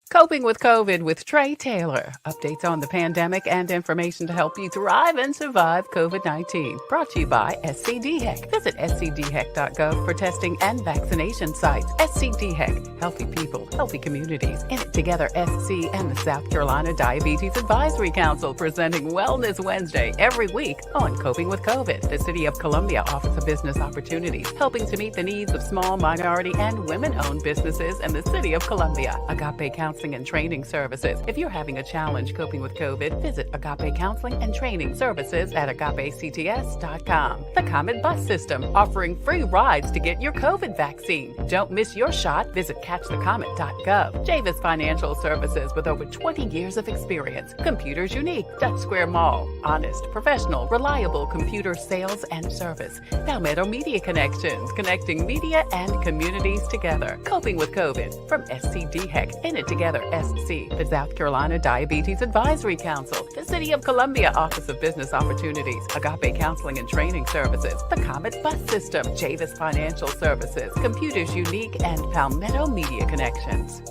Coping with COVID with Tre Tailor. Updates on the pandemic and information to help you thrive and survive COVID-19. Brought to you by SCDHEC. Visit scdhec.gov for testing and vaccination sites. SCDHEC. Healthy people, healthy communities. In it together, SC and the South Carolina Diabetes Advisory Council presenting Wellness Wednesday every week on Coping with COVID. The City of Columbia Office of Business Opportunities, helping to meet the needs of small, minority, and women-owned businesses in the City of Columbia. Agape Counseling and Training Services. If you're having a challenge coping with COVID, visit Agape Counseling and Training Services at agapects.com. The Comet Bus System, offering free rides to get your COVID vaccine. Don't miss your shot. Visit catchthecomet.gov. Javis Financial Services, with over 20 years of experience. Computers Unique, Dutch Square Mall. Honest, professional, reliable computer sales and service. Palmetto Media Connections, connecting media and communities together. Coping with COVID from SCDHEC. In it together, SC, the South Carolina Diabetes Advisory Council, the City of Columbia Office of Business Opportunities, Agape Counseling and Training Services, the Comet Bus System, Javis Financial Services, Computers Unique, and Palmetto Media Connections.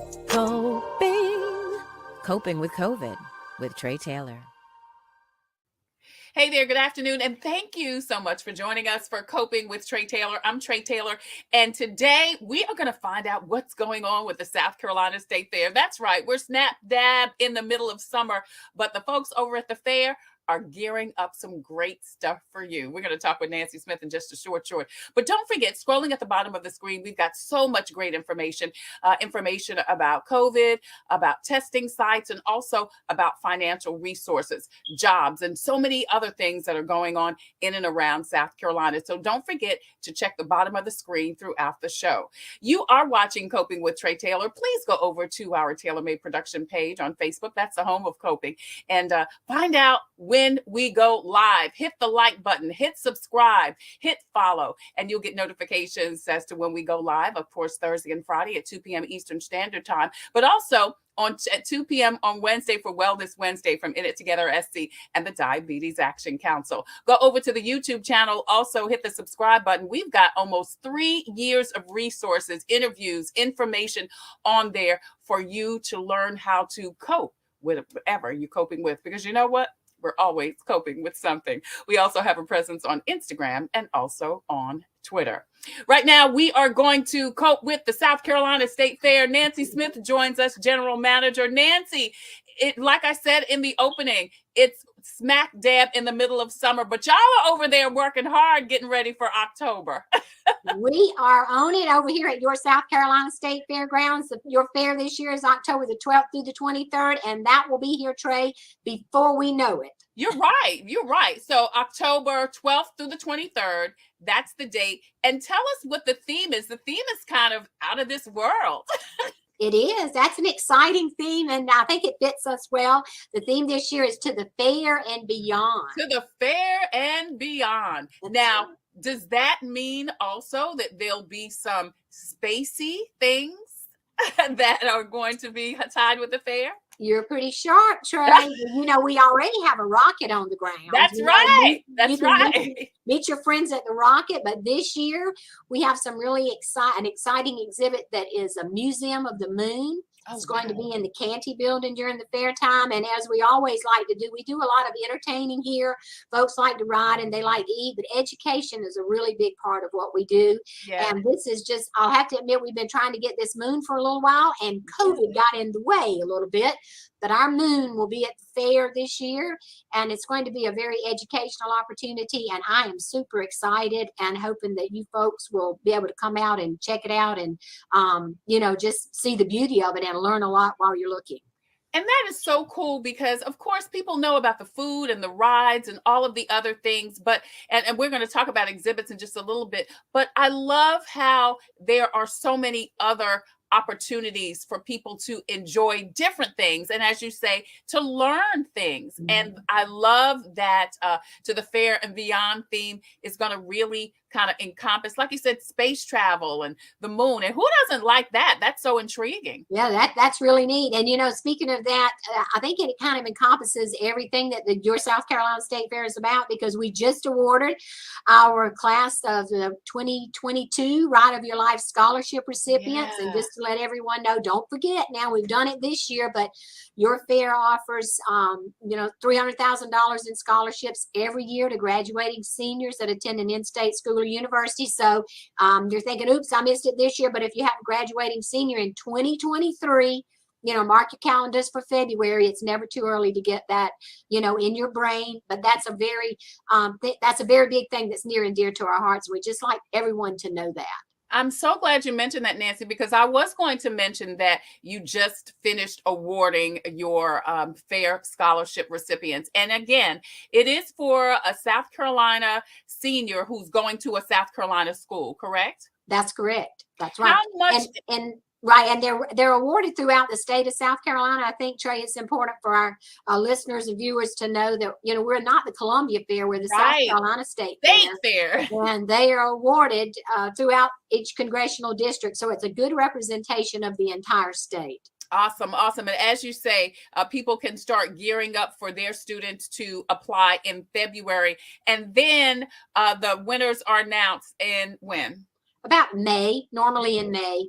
Coping with COVID with Tre Tailor. Hey there, good afternoon, and thank you so much for joining us for Coping with Tre Tailor. I'm Tre Tailor, and today we are going to find out what's going on with the South Carolina State Fair. That's right, we're snap dab in the middle of summer, but the folks over at the fair are gearing up some great stuff for you. We're going to talk with Nancy Smith in just a short. But don't forget, scrolling at the bottom of the screen, we've got so much great information about COVID, about testing sites, and also about financial resources, jobs, and so many other things that are going on in and around South Carolina. So don't forget to check the bottom of the screen throughout the show. You are watching Coping with Tre Tailor. Please go over to our TailorMade production page on Facebook. That's the home of Coping. And find out when we go live. Hit the like button, hit subscribe, hit follow, and you'll get notifications as to when we go live, of course, Thursday and Friday at 2 p.m. Eastern Standard Time, but also at 2 p.m. on Wednesday for Wellness Wednesday from In It Together SC and the Diabetes Action Council. Go over to the YouTube channel. Also hit the subscribe button. We've got almost 3 years of resources, interviews, information on there for you to learn how to cope with whatever you're coping with, because you know what? We're always coping with something. We also have a presence on Instagram and also on Twitter. Right now, we are going to cope with the South Carolina State Fair. Nancy Smith joins us, General Manager. Nancy, like I said in the opening, it's smack dab in the middle of summer, but y'all are over there working hard, getting ready for October. We are on it over here at your South Carolina State Fairgrounds. Your fair this year is October the 12th through the 23rd, and that will be here, Tre, before we know it. You're right. You're right. So October 12th through the 23rd, that's the date. And tell us what the theme is. The theme is kind of out of this world. It is. That's an exciting theme, and I think it fits us well. The theme this year is To the Fair and Beyond. To the Fair and Beyond. Now, does that mean also that there'll be some spacey things that are going to be tied with the fair? You're pretty sharp, Tre. You know, we already have a rocket on the ground. That's right. That's right. Meet your friends at the rocket. But this year, we have some really exciting exhibit that is a Museum of the Moon. It's going to be in the Canty building during the fair time. And as we always like to do, we do a lot of entertaining here. Folks like to ride and they like to eat, but education is a really big part of what we do. Yeah. And this is just, I'll have to admit, we've been trying to get this moon for a little while, and COVID got in the way a little bit. But our moon will be at the fair this year, and it's going to be a very educational opportunity. And I am super excited and hoping that you folks will be able to come out and check it out and, just see the beauty of it and learn a lot while you're looking. And that is so cool because, of course, people know about the food and the rides and all of the other things, but and we're going to talk about exhibits in just a little bit. But I love how there are so many other opportunities for people to enjoy different things, and as you say, to learn things. Mm-hmm. And I love that To the Fair and Beyond theme is going to really kind of encompass, like you said, space travel and the moon. And who doesn't like that? That's so intriguing. Yeah, that's really neat. And speaking of that, I think it kind of encompasses everything that your South Carolina State Fair is about, because we just awarded our class of the 2022 Ride of Your Life scholarship recipients. Yeah. And just to let everyone know, don't forget now, we've done it this year, but your fair offers, $300,000 in scholarships every year to graduating seniors that attend an in-state school or university. So you're thinking, oops, I missed it this year. But if you have a graduating senior in 2023, mark your calendars for February. It's never too early to get that, in your brain. But that's a very big thing that's near and dear to our hearts. We'd just like everyone to know that. I'm so glad you mentioned that, Nancy, because I was going to mention that you just finished awarding your FAIR scholarship recipients. And again, it is for a South Carolina senior who's going to a South Carolina school, correct? That's correct. That's right. How much? Right, and they're awarded throughout the state of South Carolina. I think, Trey, it's important for our listeners and viewers to know that we're not the Columbia Fair, we're the South Carolina State Fair, and they are awarded throughout each congressional district. So it's a good representation of the entire state. Awesome. And as you say, people can start gearing up for their students to apply in February, and then the winners are announced in when? About May, normally in May.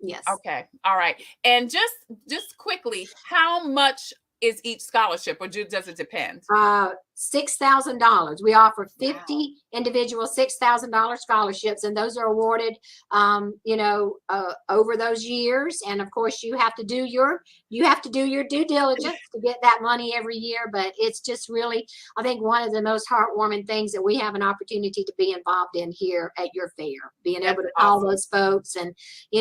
Yes. Okay. All right. And just quickly, how much is each scholarship, or does it depend? $6,000. We offer 50 individual $6,000 scholarships, and those are awarded, over those years. And of course, you have to do your due diligence to get that money every year. But it's just really, I think, one of the most heartwarming things that we have an opportunity to be involved in here at your fair, being able to call those folks and,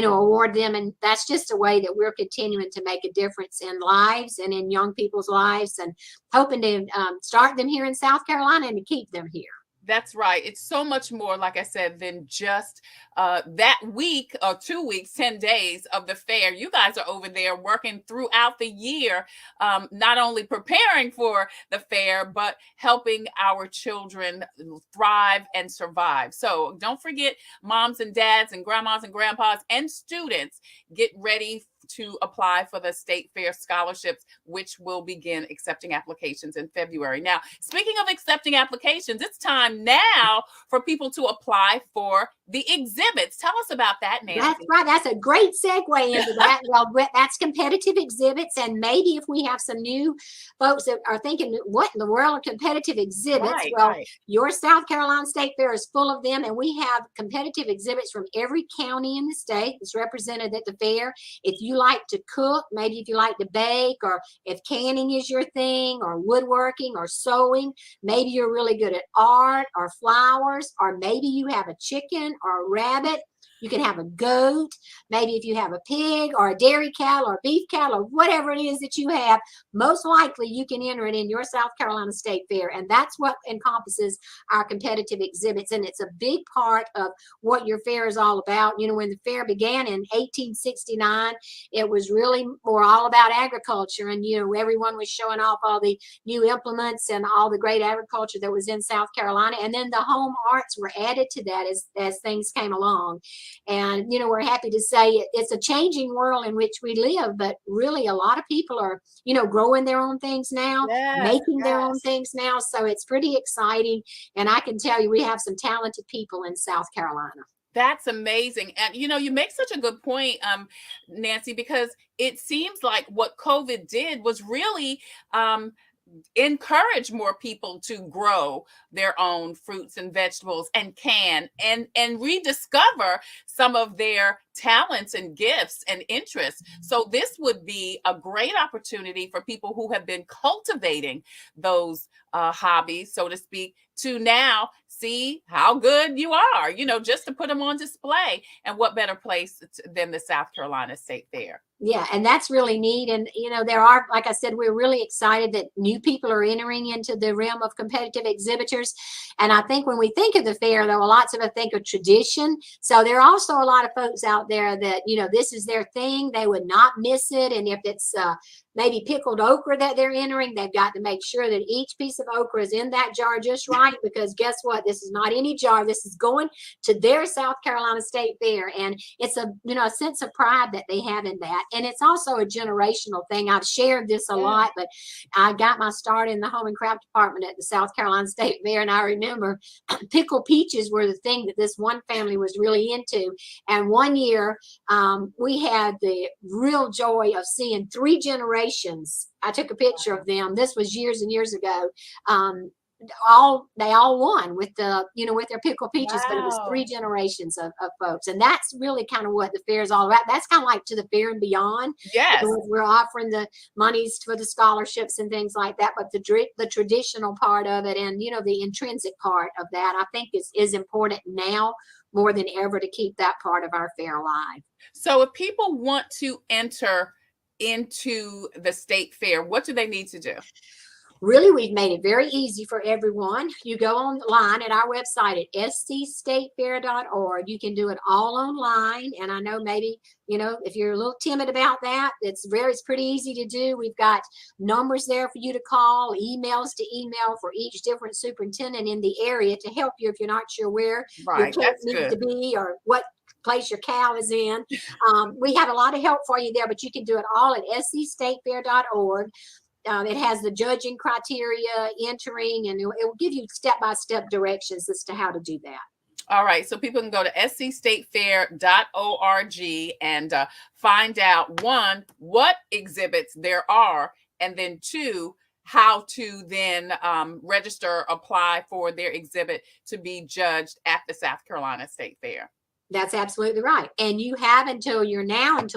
award them. And that's just a way that we're continuing to make a difference in lives and in young people's lives, and hoping to start them here in South Carolina and to keep them here. That's right. It's so much more, like I said, than just that week or 2 weeks, 10 days of the fair. You guys are over there working throughout the year, not only preparing for the fair, but helping our children thrive and survive. So don't forget, moms and dads and grandmas and grandpas and students, get ready to apply for the State Fair scholarships, which will begin accepting applications in February. Now, speaking of accepting applications, it's time now for people to apply for the exhibits. Tell us about that, Nancy. That's right. That's a great segue into that. Well, that's competitive exhibits. And maybe if we have some new folks that are thinking, what in the world are competitive exhibits? Your South Carolina State Fair is full of them. And we have competitive exhibits from every county in the state that's represented at the fair. If you like to cook, maybe if you like to bake, or if canning is your thing, or woodworking or sewing, maybe you're really good at art or flowers, or maybe you have a chicken or a rabbit. You can have a goat, maybe if you have a pig or a dairy cow or a beef cow or whatever it is that you have, most likely you can enter it in your South Carolina State Fair. And that's what encompasses our competitive exhibits. And it's a big part of what your fair is all about. When the fair began in 1869, it was really more all about agriculture. And, everyone was showing off all the new implements and all the great agriculture that was in South Carolina. And then the home arts were added to that as things came along. And, we're happy to say it's a changing world in which we live, but really a lot of people are, growing their own things now, making their own things now. So it's pretty exciting. And I can tell you, we have some talented people in South Carolina. That's amazing. And, you make such a good point, Nancy, because it seems like what COVID did was really encourage more people to grow their own fruits and vegetables and rediscover some of their talents and gifts and interests. So this would be a great opportunity for people who have been cultivating those hobbies, so to speak, to now see how good you are, just to put them on display. And what better place than the South Carolina State Fair? Yeah, and that's really neat. And, there are, like I said, we're really excited that new people are entering into the realm of competitive exhibitors. And I think when we think of the fair, though, lots of us think of tradition. So there are also a lot of folks out there that, this is their thing. They would not miss it. And if it's maybe pickled okra that they're entering, they've got to make sure that each piece of okra is in that jar just right, because guess what? This is not any jar. This is going to their South Carolina State Fair. And it's a sense of pride that they have in that. And it's also a generational thing. I've shared this a lot, but I got my start in the home and craft department at the South Carolina State Fair. And I remember pickled peaches were the thing that this one family was really into. And one year we had the real joy of seeing 3 generations. I took a picture of them. This was years and years ago. They all won with the, with their pickled peaches, but it was 3 generations of folks. And that's really kind of what the fair is all about. That's kind of like to the fair and beyond. Yes. We're offering the monies for the scholarships and things like that, but the traditional part of it and, the intrinsic part of that, I think is important now more than ever to keep that part of our fair alive. So if people want to enter into the state fair, what do they need to do? Really, we've made it very easy for everyone. You go online at our website at scstatefair.org. You can do it all online. And I know maybe, if you're a little timid about that, it's pretty easy to do. We've got numbers there for you to call, emails to email for each different superintendent in the area to help you if you're not sure where your kid needs to be or what place your cow is in. We have a lot of help for you there, but you can do it all at scstatefair.org. It has the judging criteria, entering, and it will give you step-by-step directions as to how to do that. All right. So people can go to scstatefair.org and find out, 1, what exhibits there are, and then 2, how to then register, apply for their exhibit to be judged at the South Carolina State Fair. That's absolutely right. And you have until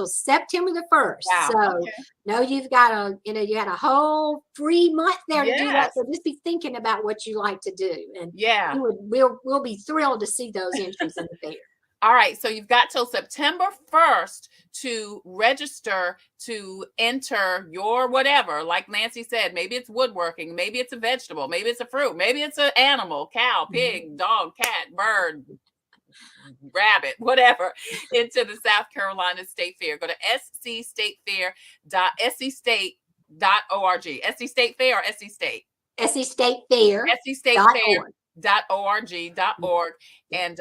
September the 1st. Wow. So no, you've got you had a whole free month there to do that. So just be thinking about what you like to do. And we'll be thrilled to see those entries in the fair. All right. So you've got till September 1st to register to enter your whatever. Like Nancy said, maybe it's woodworking, maybe it's a vegetable, maybe it's a fruit, maybe it's an animal, cow, pig, dog, cat, bird, rabbit, whatever, into the South Carolina State Fair. Go to scstatefair.org. SC State Fair or SC State? SC State Fair. SC State Fair. .org and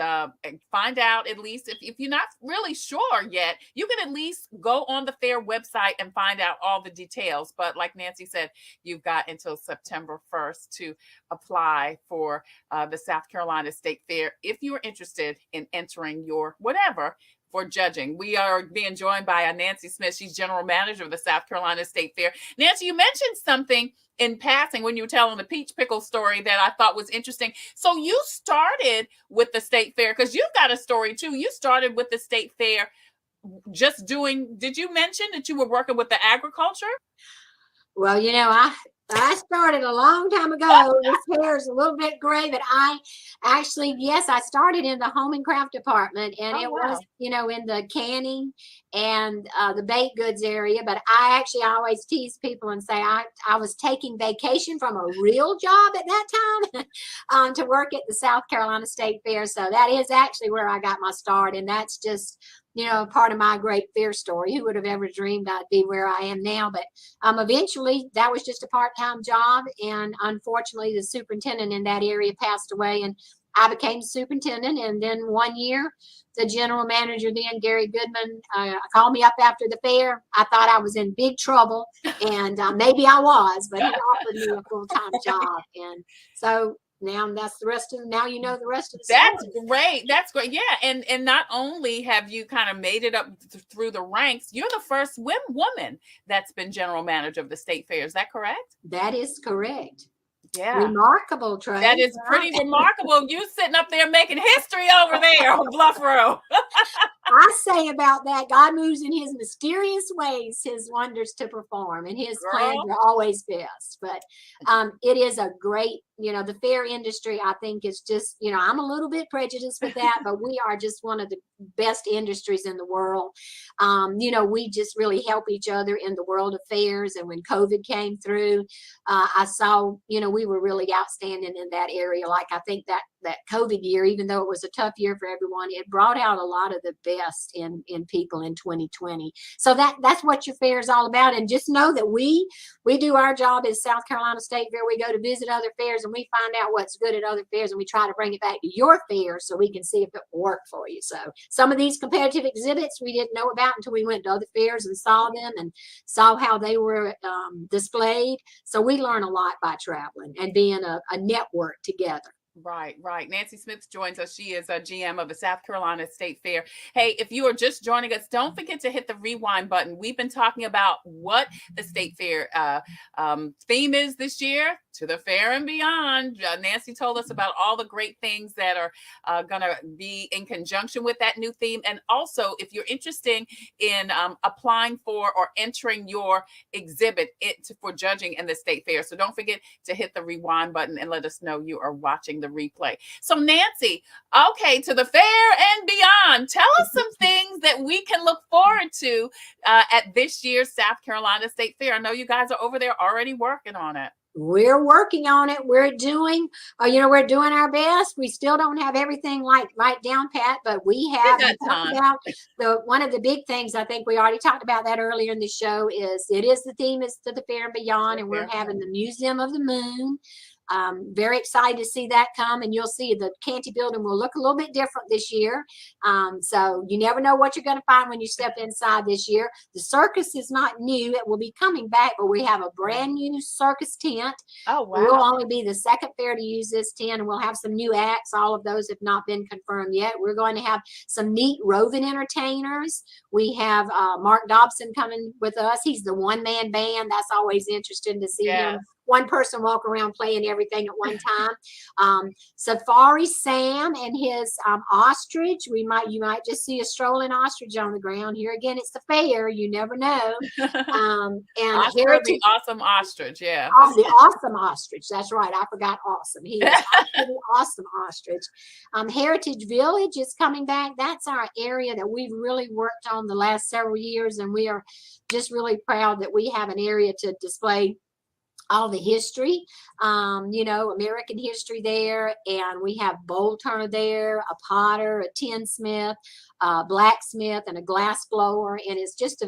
find out, at least if you're not really sure yet, you can at least go on the fair website and find out all the details. But like Nancy said, you've got until September 1st to apply for the South Carolina State Fair if you're interested in entering your whatever for judging. We are being joined by Nancy Smith. She's general manager of the South Carolina State Fair. Nancy, you mentioned something in passing when you were telling the peach pickle story that I thought was interesting. So you started with the state fair, because you've got a story too. You started with the state fair did you mention that you were working with the agriculture? Well, I started a long time ago. This hair is a little bit gray, but I started in the home and craft department, and was, in the canning and the baked goods area. But I always tease people and say I was taking vacation from a real job at that time to work at the South Carolina State Fair. So that is actually where I got my start, and that's just part of my great fair story. Who would have ever dreamed I'd be where I am now? But eventually that was just a part-time job. And unfortunately, the superintendent in that area passed away, and I became superintendent. And then one year, the general manager then, Gary Goodman, called me up after the fair. I thought I was in big trouble, and maybe I was, but he offered me a full-time job. And so now that's the rest of the rest of the story. That's great. Yeah. And not only have you kind of made it up through the ranks, you're the first woman that's been general manager of the state fair. Is that correct? That is correct. Yeah. Remarkable, Trey. That is pretty remarkable. You sitting up there making history over there on Bluff Row. I say about that, God moves in his mysterious ways, his wonders to perform, and his plans are always best. But it is a great, the fair industry, I think, is just, I'm a little bit prejudiced with that, but we are just one of the best industries in the world. We just really help each other in the world of fairs. And when COVID came through, I saw, we were really outstanding in that area. Like, I think that COVID year, even though it was a tough year for everyone, it brought out a lot of the best in people in 2020. So that's what your fair is all about. And just know that we do our job as South Carolina State Fair. We go to visit other fairs and we find out what's good at other fairs, and we try to bring it back to your fair so we can see if it worked for you. So some of these competitive exhibits we didn't know about until we went to other fairs and saw them and saw how they were displayed. So we learn a lot by traveling and being a network together. Right, right. Nancy Smith joins us. She is a GM of the South Carolina State Fair. Hey, if you are just joining us, don't forget to hit the rewind button. We've been talking about what the State Fair theme is this year, to the fair and beyond. Nancy told us about all the great things that are going to be in conjunction with that new theme. And also, if you're interested in applying for or entering your exhibit for judging in the State Fair. So don't forget to hit the rewind button and let us know you are watching the replay. So Nancy, okay, to the fair and beyond, tell us some things that we can look forward to at this year's South Carolina State Fair. I know you guys are over there already working on it. We're working on it. We're doing, we're doing our best. We still don't have everything right down pat, but we have talked about one of the big things. I think we already talked about that earlier in the show. The theme is to the fair and beyond, and we're having the Museum of the Moon. Very excited to see that come, and you'll see the Canty building will look a little bit different this year. So you never know what you're going to find when you step inside this year. The circus is not new. It will be coming back, but we have a brand new circus tent. Oh, wow. We'll only be the second fair to use this tent, and we'll have some new acts. All of those have not been confirmed yet. We're going to have some neat roving entertainers. We have Mark Dobson coming with us. He's the one-man band. That's always interesting to see him. One person walk around playing everything at one time. Safari Sam and his ostrich. You might just see a strolling ostrich on the ground. Here again, it's the fair. You never know. And the awesome ostrich, yeah. The awesome ostrich. That's right. I forgot awesome. He is the awesome ostrich. Heritage Village is coming back. That's our area that we've really worked on the last several years, and we are just really proud that we have an area to display all the history, American history there. And we have bowl turner there, a potter, a tinsmith, a blacksmith, and a glass blower. And it's just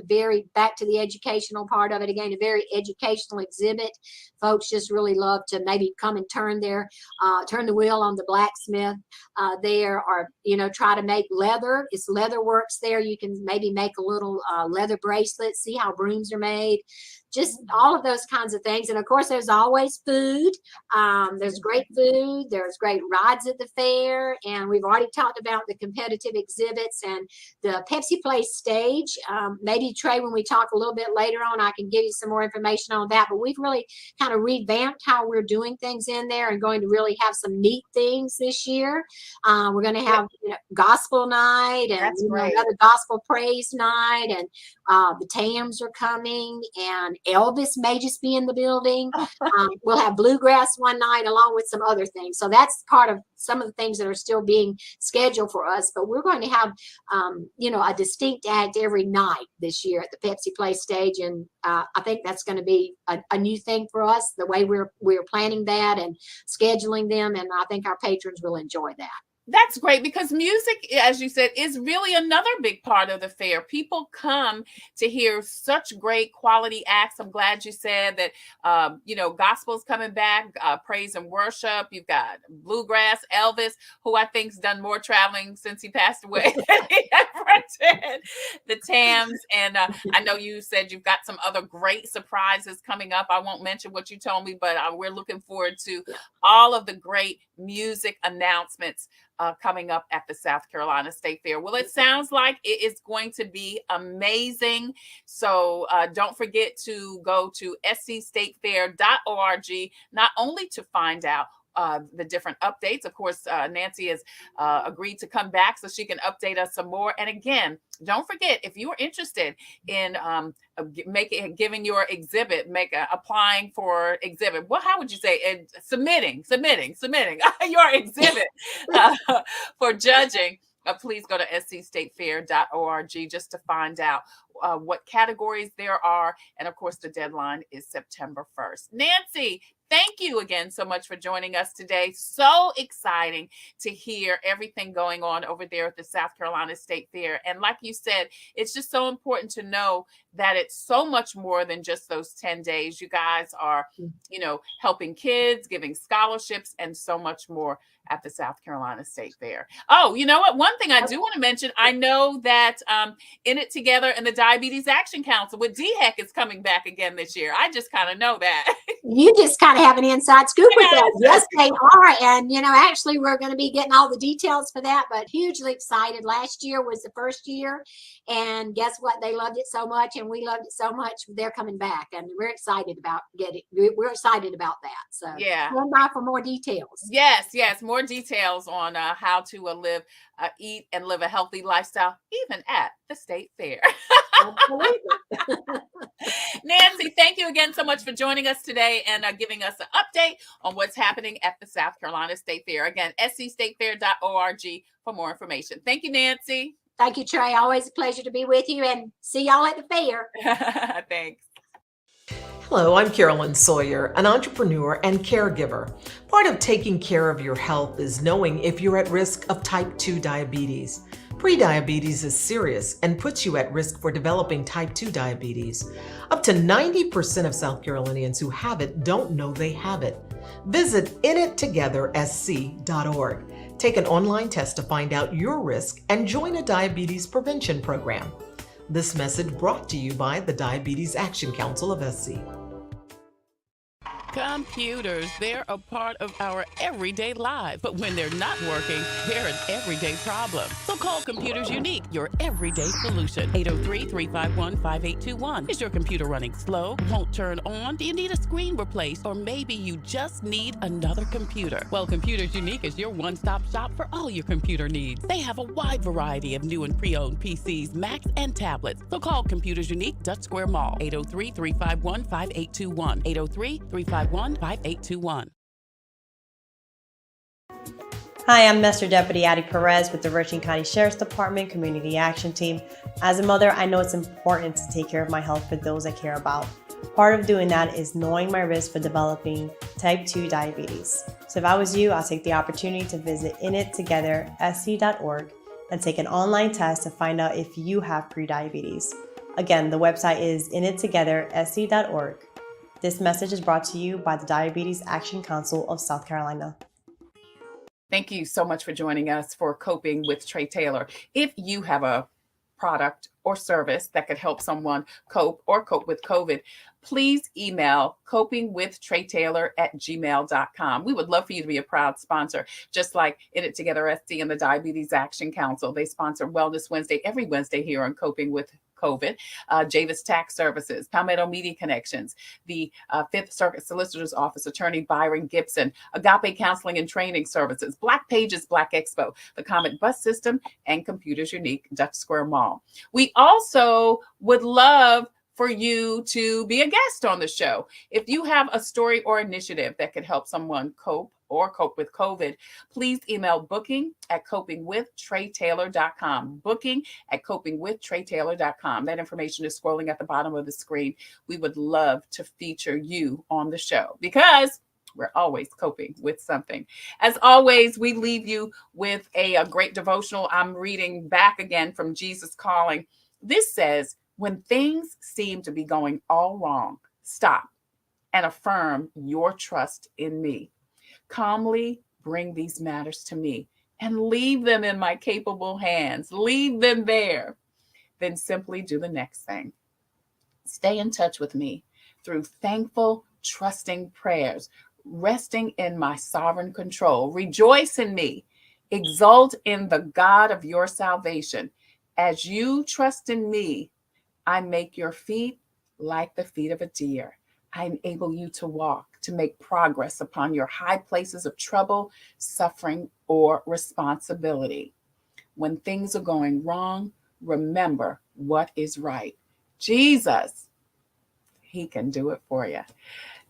back to the educational part of it again, a very educational exhibit. Folks just really love to maybe come and turn the wheel on the blacksmith there, or, try to make leather. It's leather works there. You can maybe make a little leather bracelet, see how brooms are made. Just all of those kinds of things. And of course, there's always food. There's great food. There's great rides at the fair. And we've already talked about the competitive exhibits and the Pepsi Play stage. Maybe, Trey, when we talk a little bit later on, I can give you some more information on that. But we've really kind of revamped how we're doing things in there and going to really have some neat things this year. We're going to have gospel night and another gospel praise night. And the Tams are coming, and Elvis may just be in the building. We'll have bluegrass one night along with some other things. So that's part of some of the things that are still being scheduled for us. But we're going to have, a distinct act every night this year at the Pepsi Play stage. And I think that's going to be a new thing for us, the way we're planning that and scheduling them. And I think our patrons will enjoy that. That's great, because music, as you said, is really another big part of the fair. People come to hear such great quality acts. I'm glad you said that, gospel's coming back, praise and worship. You've got bluegrass, Elvis, who I think's done more traveling since he passed away than he ever did. The Tams. And I know you said you've got some other great surprises coming up. I won't mention what you told me, but we're looking forward to all of the great music announcements coming up at the South Carolina State Fair. Well, it sounds like it is going to be amazing. So don't forget to go to scstatefair.org, not only to find out the different updates. Of course, Nancy has agreed to come back so she can update us some more. And again, don't forget, if you are interested in giving your exhibit, applying for exhibit. Well, how would you say submitting your exhibit for judging? Please go to scstatefair.org just to find out what categories there are. And of course, the deadline is September 1st. Nancy, thank you again so much for joining us today. So exciting to hear everything going on over there at the South Carolina State Fair. And like you said, it's just so important to know that it's so much more than just those 10 days. You guys are, helping kids, giving scholarships, and so much more at the South Carolina State Fair. Oh, you know what? One thing I do want to mention, I know that In It Together and the Diabetes Action Council with DHEC is coming back again this year. I just kind of know that. You just kind of have an inside scoop with that. Yes. Yes, they are. And, actually, we're going to be getting all the details for that, but hugely excited. Last year was the first year. And guess what? They loved it so much, and we loved it so much. They're coming back, and we're excited about we're excited about that. So Yeah. stand by for more details. Yes. More details on how to live, eat, and live a healthy lifestyle, even at the State Fair. Absolutely. Nancy, thank you again so much for joining us today and giving us an update on what's happening at the South Carolina State Fair. Again, scstatefair.org for more information. Thank you, Nancy. Thank you, Trey. Always a pleasure to be with you, and see y'all at the fair. Thanks. Hello, I'm Carolyn Sawyer, an entrepreneur and caregiver. Part of taking care of your health is knowing if you're at risk of type 2 diabetes. Prediabetes is serious and puts you at risk for developing type 2 diabetes. Up to 90% of South Carolinians who have it don't know they have it. Visit inittogethersc.org. Take an online test to find out your risk and join a diabetes prevention program. This message brought to you by the Diabetes Action Council of SC. Computers, they're a part of our everyday lives, but when they're not working, they're an everyday problem. So call Computers Unique, your everyday solution. 803-351-5821. Is your computer running slow? Won't turn on? Do you need a screen replaced? Or maybe you just need another computer? Well, Computers Unique is your one-stop shop for all your computer needs. They have a wide variety of new and pre-owned PCs, Macs, and tablets. So call Computers Unique, Dutch Square Mall, 803-351-5821. 803-351-5821. Hi, I'm Master Deputy Addie Perez with the Richland County Sheriff's Department Community Action Team. As a mother, I know it's important to take care of my health for those I care about. Part of doing that is knowing my risk for developing type 2 diabetes. So if I was you, I'll take the opportunity to visit inittogethersc.org and take an online test to find out if you have prediabetes. Again, the website is inittogethersc.org. This message is brought to you by the Diabetes Action Council of South Carolina. Thank you so much for joining us for Coping with Tre Tailor. If you have a product or service that could help someone cope with COVID, please email copingwithtretatailor@gmail.com. We would love for you to be a proud sponsor, just like In It Together SC and the Diabetes Action Council. They sponsor Wellness Wednesday every Wednesday here on Coping with COVID. Javis Tax Services, Palmetto Media Connections, the Fifth Circuit Solicitor's Office, Attorney Byron Gibson, Agape Counseling and Training Services, Black Pages, Black Expo, the Comet Bus System, and Computers Unique, Dutch Square Mall. We also would love for you to be a guest on the show. If you have a story or initiative that could help someone cope with COVID, please email booking@copingwithtretatailor.com. Booking@copingwithtretatailor.com. That information is scrolling at the bottom of the screen. We would love to feature you on the show because we're always coping with something. As always, we leave you with a great devotional. I'm reading back again from Jesus Calling. This says, when things seem to be going all wrong, stop and affirm your trust in me. Calmly bring these matters to me and leave them in my capable hands. Leave them there. Then simply do the next thing. Stay in touch with me through thankful, trusting prayers, resting in my sovereign control. Rejoice in me. Exult in the God of your salvation. As you trust in me, I make your feet like the feet of a deer. I enable you to walk, to make progress upon your high places of trouble, suffering, or responsibility. When things are going wrong, remember what is right. Jesus, he can do it for you.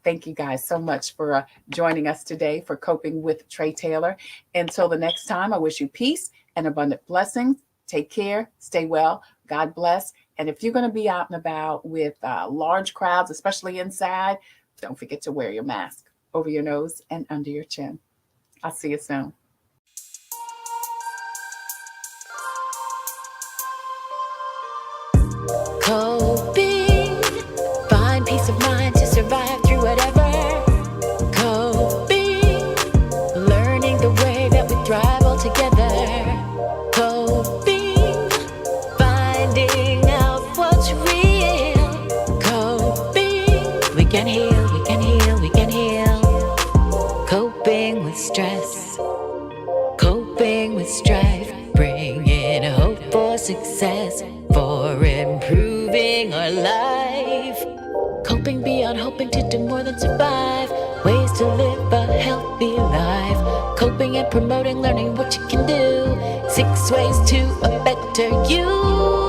Thank you guys so much for joining us today for Coping with Tre Tailor. Until the next time, I wish you peace and abundant blessings. Take care, stay well, God bless. And if you're going to be out and about with large crowds, especially inside, don't forget to wear your mask. over your nose and under your chin. I'll see you soon. Coping, find peace of mind to survive through whatever. Coping, learning the way that we thrive all together. Coping, finding out what's real. Coping, we can heal, we can heal, we can heal. Coping with stress, coping with strife, bringing hope for success, for improving our life. Coping beyond hoping to do more than survive, ways to live a healthy life. Coping and promoting learning what you can do, 6 ways to a better you.